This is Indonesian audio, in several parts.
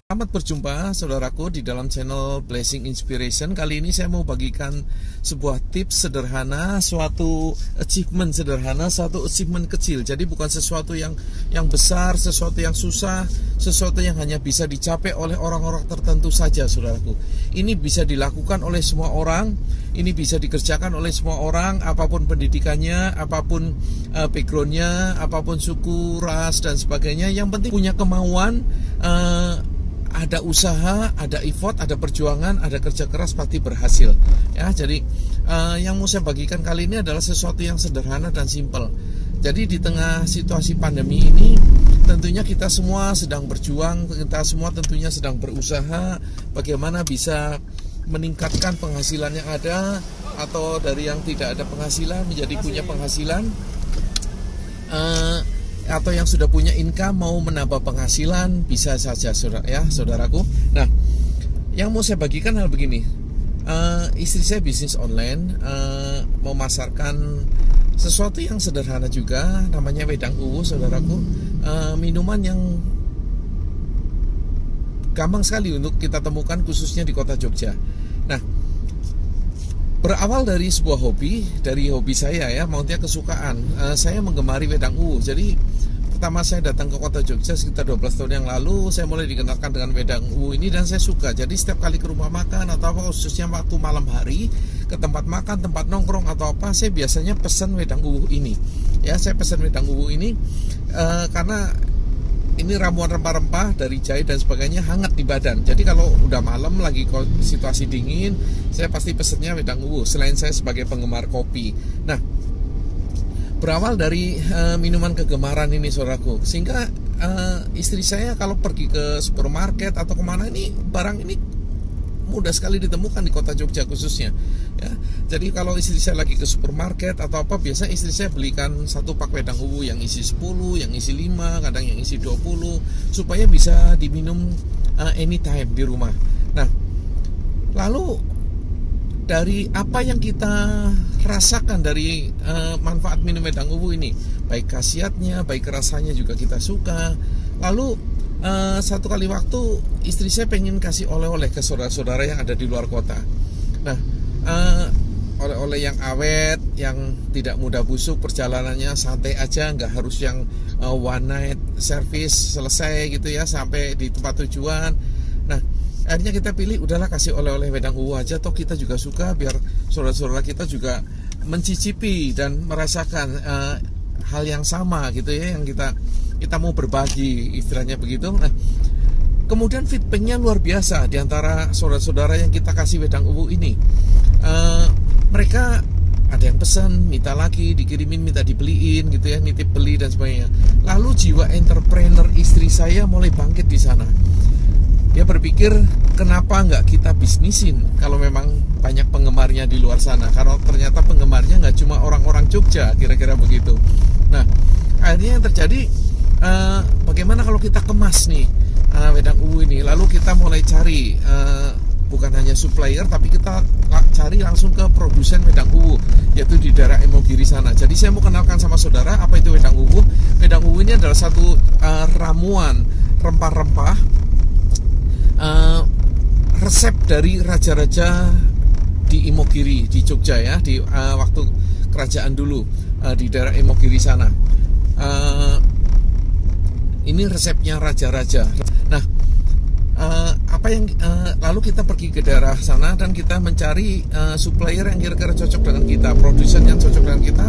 Selamat berjumpa saudaraku di dalam channel Blessing Inspiration. Kali ini saya mau bagikan sebuah tips sederhana, suatu achievement sederhana, suatu achievement kecil. Jadi bukan sesuatu yang besar, sesuatu yang susah, sesuatu yang hanya bisa dicapai oleh orang-orang tertentu saja, saudaraku. Ini bisa dilakukan oleh semua orang, ini bisa dikerjakan oleh semua orang, apapun pendidikannya, apapun backgroundnya, apapun suku, ras, dan sebagainya. Yang penting punya kemauan, ada usaha, ada effort, ada perjuangan, ada kerja keras, pasti berhasil. Ya, jadi yang mau saya bagikan kali ini adalah sesuatu yang sederhana dan simpel. Jadi di tengah situasi pandemi ini, tentunya kita semua sedang berjuang, kita semua tentunya sedang berusaha bagaimana bisa meningkatkan penghasilan yang ada, atau dari yang tidak ada penghasilan menjadi punya penghasilan, atau yang sudah punya income mau menambah penghasilan, bisa saja saudaraku. Nah, yang mau saya bagikan hal begini, istri saya bisnis online, memasarkan sesuatu yang sederhana juga, namanya wedang uwu, saudaraku. Minuman yang gampang sekali untuk kita temukan, khususnya di kota Jogja. Nah, berawal dari sebuah hobi, dari hobi saya ya, maksudnya kesukaan. Saya menggemari wedang uwu. Jadi pertama saya datang ke kota Jogja sekitar 12 tahun yang lalu, saya mulai dikenalkan dengan wedang uwu ini dan saya suka. Jadi setiap kali ke rumah makan atau apa, khususnya waktu malam hari, ke tempat makan, tempat nongkrong atau apa, saya biasanya pesan wedang uwu ini. Ya, saya pesan wedang uwu ini karena ini ramuan rempah-rempah dari jahe dan sebagainya, hangat di badan. Jadi kalau udah malam lagi situasi dingin, saya pasti pesennya wedang uwu. Selain saya sebagai penggemar kopi. Nah, berawal dari minuman kegemaran ini, saudaraku, sehingga istri saya kalau pergi ke supermarket atau kemana, ini barang ini mudah sekali ditemukan di kota Jogja khususnya. Ya, jadi kalau istri saya lagi ke supermarket atau apa, biasanya istri saya belikan satu pak wedang uwu yang isi 10, yang isi 5, kadang yang isi 20, supaya bisa diminum anytime di rumah. Nah, lalu dari apa yang kita rasakan dari manfaat minum wedang uwu ini, baik khasiatnya, baik rasanya juga kita suka. Lalu satu kali waktu istri saya pengen kasih oleh-oleh ke saudara-saudara yang ada di luar kota. Nah, oleh-oleh yang awet, yang tidak mudah busuk, perjalanannya santai aja, nggak harus yang one night service selesai gitu ya, sampai di tempat tujuan. Nah, akhirnya kita pilih, udahlah kasih oleh-oleh wedang uwu aja, toh kita juga suka, biar saudara-saudara kita juga mencicipi dan merasakan hal yang sama gitu ya, yang kita mau berbagi, istilahnya begitu. Nah, kemudian feedbacknya luar biasa di antara saudara-saudara yang kita kasih wedang uwu ini. Mereka ada yang pesan, minta lagi, dikirimin, minta dibeliin gitu ya, nitip beli dan sebagainya. Lalu jiwa entrepreneur istri saya mulai bangkit di sana. Dia berpikir, kenapa nggak kita bisnisin kalau memang banyak penggemarnya di luar sana. Karena ternyata penggemarnya nggak cuma orang-orang Jogja, kira-kira begitu. Nah, akhirnya yang terjadi, bagaimana kalau kita kemas nih wedang uwu ini, lalu kita mulai cari bukan hanya supplier, tapi kita cari langsung ke produsen wedang uwu, yaitu di daerah Imogiri sana. Jadi saya mau kenalkan sama saudara apa itu wedang uwu. Wedang uwu ini adalah satu ramuan rempah-rempah, resep dari raja-raja di Imogiri, di Jogja ya, di waktu kerajaan dulu, di daerah Imogiri sana. Ini resepnya raja-raja. Nah, lalu kita pergi ke daerah sana dan kita mencari supplier yang kira-kira cocok dengan kita, produsen yang cocok dengan kita.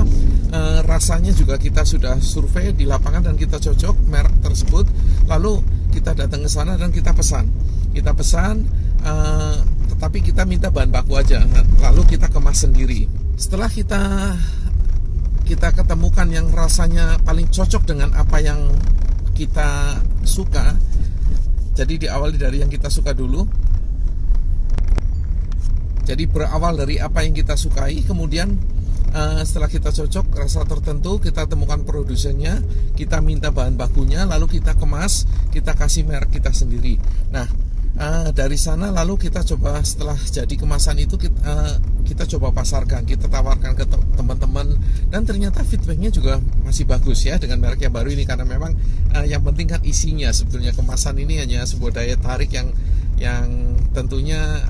Rasanya juga kita sudah survei di lapangan dan kita cocok merek tersebut. Lalu kita datang ke sana dan kita pesan, tetapi kita minta bahan baku aja. Lalu kita kemas sendiri. Setelah kita ketemukan yang rasanya paling cocok dengan apa yang kita suka. Jadi diawali dari yang kita suka dulu. Jadi berawal dari apa yang kita sukai, kemudian setelah kita cocok rasa tertentu, kita temukan produsennya, kita minta bahan bakunya, lalu kita kemas, kita kasih merek kita sendiri. Nah, dari sana lalu kita coba, setelah jadi kemasan itu kita coba pasarkan, kita tawarkan ke teman-teman, dan ternyata feedbacknya juga masih bagus ya dengan merek yang baru ini, karena memang yang penting kan isinya. Sebetulnya kemasan ini hanya sebuah daya tarik yang tentunya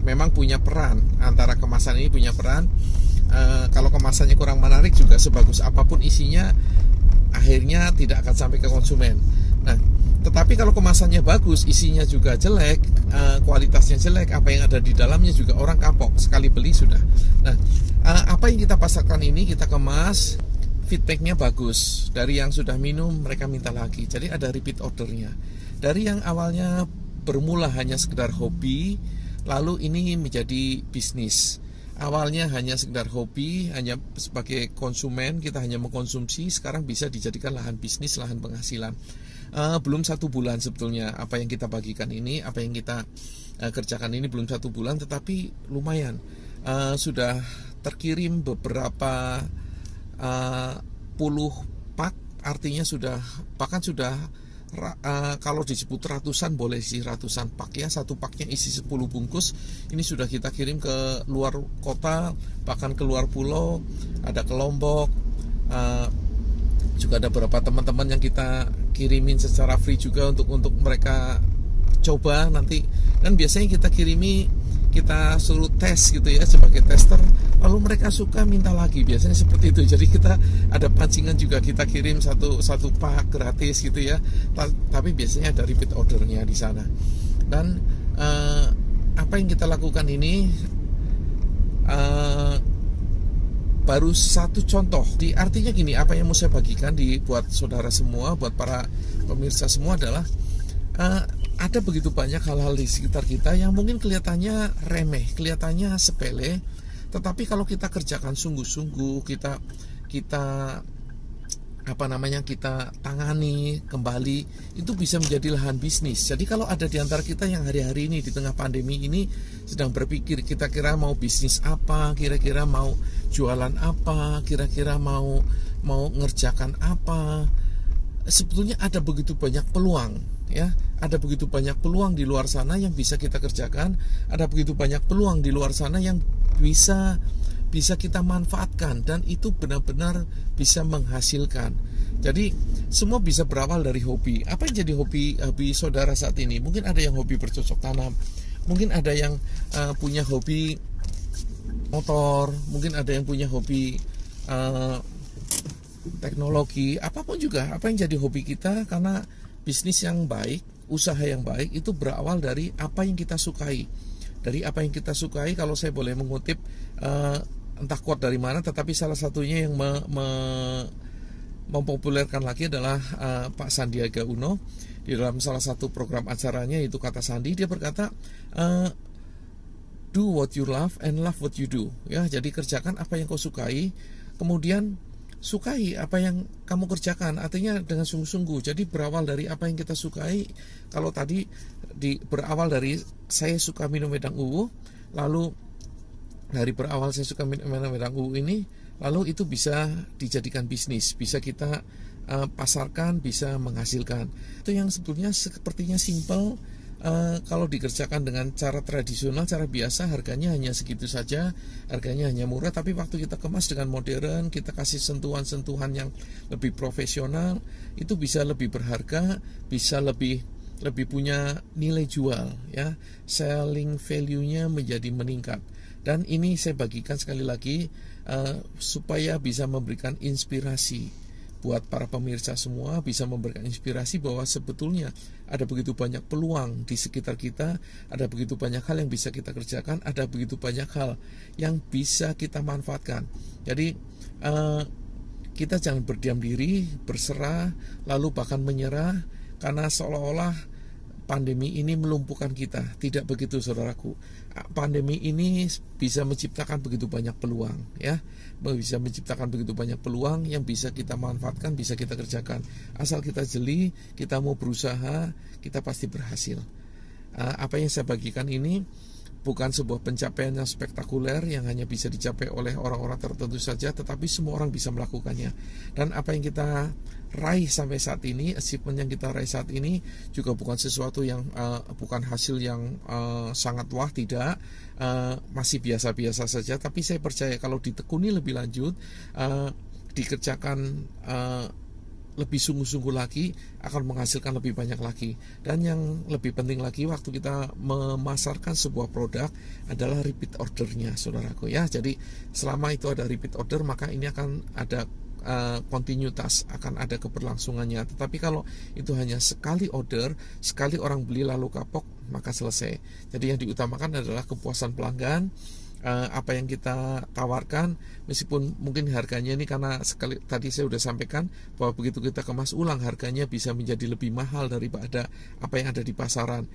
memang punya peran. Antara kemasan ini punya peran. Kalau kemasannya kurang menarik juga, sebagus apapun isinya, akhirnya tidak akan sampai ke konsumen. Nah, tetapi kalau kemasannya bagus, isinya juga jelek, kualitasnya jelek, apa yang ada di dalamnya juga orang kapok, sekali beli sudah. Nah, apa yang kita pasarkan ini kita kemas, feedbacknya bagus. Dari yang sudah minum, mereka minta lagi. Jadi ada repeat ordernya. Dari yang awalnya bermula hanya sekedar hobi, lalu ini menjadi bisnis. Awalnya hanya sekedar hobi, hanya sebagai konsumen, kita hanya mengkonsumsi, sekarang bisa dijadikan lahan bisnis, lahan penghasilan. Belum 1 bulan sebetulnya apa yang kita bagikan ini, apa yang kita kerjakan ini belum 1 bulan, tetapi lumayan. Sudah terkirim beberapa puluh pak, artinya bahkan sudah kalau disebut ratusan, boleh sih ratusan pak ya. Satu paknya isi 10 bungkus. Ini sudah kita kirim ke luar kota, bahkan ke luar pulau. Ada ke Lombok, juga ada beberapa teman-teman yang kita kirimin secara free juga untuk mereka coba nanti. Dan biasanya kita kita suruh tes gitu ya, sebagai tester, lalu mereka suka minta lagi, biasanya seperti itu. Jadi kita ada pancingan juga, kita kirim satu pak gratis gitu ya, tapi biasanya ada repeat ordernya di sana. Dan apa yang kita lakukan ini baru satu contoh. Artinya gini, apa yang mau saya bagikan buat saudara semua, buat para pemirsa semua adalah ada begitu banyak hal-hal di sekitar kita yang mungkin kelihatannya remeh, kelihatannya sepele, tetapi kalau kita kerjakan sungguh-sungguh, kita tangani kembali, itu bisa menjadi lahan bisnis. Jadi kalau ada di antara kita yang hari-hari ini di tengah pandemi ini sedang berpikir kira-kira mau bisnis apa, kira-kira mau jualan apa, kira-kira mau ngerjakan apa, sebetulnya ada begitu banyak peluang ya. Ada begitu banyak peluang di luar sana yang bisa kita kerjakan. Ada begitu banyak peluang di luar sana yang bisa kita manfaatkan, dan itu benar-benar bisa menghasilkan. Jadi semua bisa berawal dari hobi. Apa yang jadi hobi saudara saat ini? Mungkin ada yang hobi bercocok tanam, mungkin ada yang punya hobi motor, mungkin ada yang punya hobi teknologi, apapun juga. Apa yang jadi hobi kita, karena bisnis yang baik, usaha yang baik itu berawal dari apa yang kita sukai. Dari apa yang kita sukai, kalau saya boleh mengutip entah quote dari mana, tetapi salah satunya yang mempopulerkan lagi adalah Pak Sandiaga Uno. Di dalam salah satu program acaranya, itu Kata Sandi, dia berkata do what you love and love what you do ya. Jadi kerjakan apa yang kau sukai, kemudian sukai apa yang kamu kerjakan, artinya dengan sungguh-sungguh. Jadi berawal dari apa yang kita sukai. Kalau tadi berawal dari saya suka minum wedang uwu, lalu dari berawal saya suka minum wedang uwu ini, lalu itu bisa dijadikan bisnis, bisa kita pasarkan, bisa menghasilkan. Itu yang sebetulnya sepertinya simple. Kalau dikerjakan dengan cara tradisional, cara biasa, harganya hanya segitu saja, harganya hanya murah. Tapi waktu kita kemas dengan modern, kita kasih sentuhan-sentuhan yang lebih profesional, itu bisa lebih berharga, bisa lebih punya nilai jual ya, selling value-nya menjadi meningkat. Dan ini saya bagikan sekali lagi supaya bisa memberikan inspirasi buat para pemirsa semua, bisa memberikan inspirasi bahwa sebetulnya ada begitu banyak peluang di sekitar kita, ada begitu banyak hal yang bisa kita kerjakan, ada begitu banyak hal yang bisa kita manfaatkan. Jadi kita jangan berdiam diri, berserah, lalu bahkan menyerah, karena seolah-olah pandemi ini melumpuhkan kita. Tidak begitu, saudaraku. Pandemi ini bisa menciptakan begitu banyak peluang ya, bisa menciptakan begitu banyak peluang yang bisa kita manfaatkan, bisa kita kerjakan. Asal kita jeli, kita mau berusaha, kita pasti berhasil. Apa yang saya bagikan ini bukan sebuah pencapaian yang spektakuler yang hanya bisa dicapai oleh orang-orang tertentu saja, tetapi semua orang bisa melakukannya. Dan apa yang kita raih sampai saat ini, achievement yang kita raih saat ini juga bukan sesuatu yang bukan hasil yang sangat wah, tidak, masih biasa-biasa saja. Tapi saya percaya kalau ditekuni lebih lanjut, dikerjakan lebih sungguh-sungguh lagi, akan menghasilkan lebih banyak lagi. Dan yang lebih penting lagi, waktu kita memasarkan sebuah produk adalah repeat ordernya, saudaraku ya. Jadi selama itu ada repeat order, maka ini akan ada kontinuitas, akan ada keberlangsungannya. Tetapi kalau itu hanya sekali order, sekali orang beli lalu kapok, maka selesai. Jadi yang diutamakan adalah kepuasan pelanggan, apa yang kita tawarkan, meskipun mungkin harganya ini, karena sekali tadi saya sudah sampaikan bahwa begitu kita kemas ulang, harganya bisa menjadi lebih mahal daripada apa yang ada di pasaran.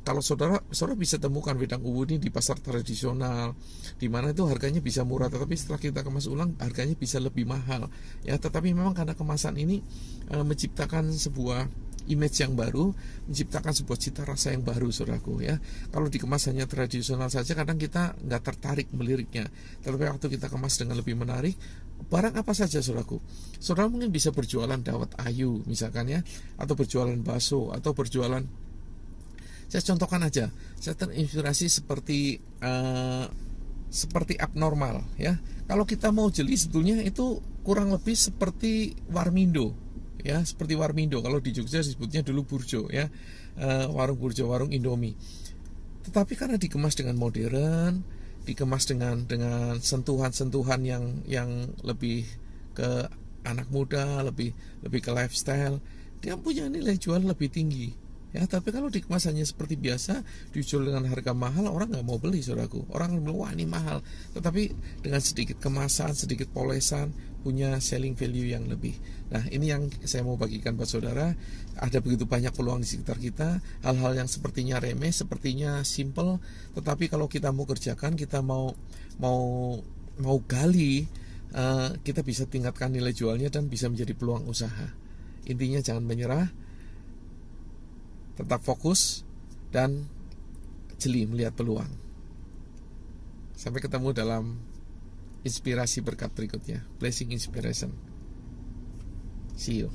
Kalau saudara bisa temukan wedang uwu ini di pasar tradisional, di mana itu harganya bisa murah, tetapi setelah kita kemas ulang harganya bisa lebih mahal ya. Tetapi memang karena kemasan ini menciptakan sebuah image yang baru, menciptakan sebuah cita rasa yang baru, saudaraku ya. Kalau dikemas hanya tradisional saja, kadang kita nggak tertarik meliriknya. Tetapi waktu kita kemas dengan lebih menarik, barang apa saja, saudaraku, saudara mungkin bisa berjualan dawet ayu misalkan ya, atau berjualan bakso, atau berjualan, saya contohkan aja, saya terinspirasi seperti abnormal ya. Kalau kita mau jeli, sebetulnya itu kurang lebih seperti warmindo ya, seperti warmindo. Kalau di Jogja disebutnya dulu burjo ya, warung burjo, warung Indomie. Tetapi karena dikemas dengan modern, dikemas dengan sentuhan-sentuhan yang lebih ke anak muda, lebih ke lifestyle, dia punya nilai jual lebih tinggi. Ya, tapi kalau dikemas hanya seperti biasa, dijual dengan harga mahal, orang nggak mau beli, saudaraku. Orang akan bilang, wah ini mahal. Tetapi dengan sedikit kemasan, sedikit polesan, punya selling value yang lebih. Nah, ini yang saya mau bagikan buat saudara. Ada begitu banyak peluang di sekitar kita, hal-hal yang sepertinya remeh, sepertinya simple, tetapi kalau kita mau kerjakan, kita mau gali, kita bisa tingkatkan nilai jualnya dan bisa menjadi peluang usaha. Intinya jangan menyerah, tetap fokus dan jeli melihat peluang. Sampai ketemu dalam inspirasi berkat berikutnya. Blessing Inspiration. See you.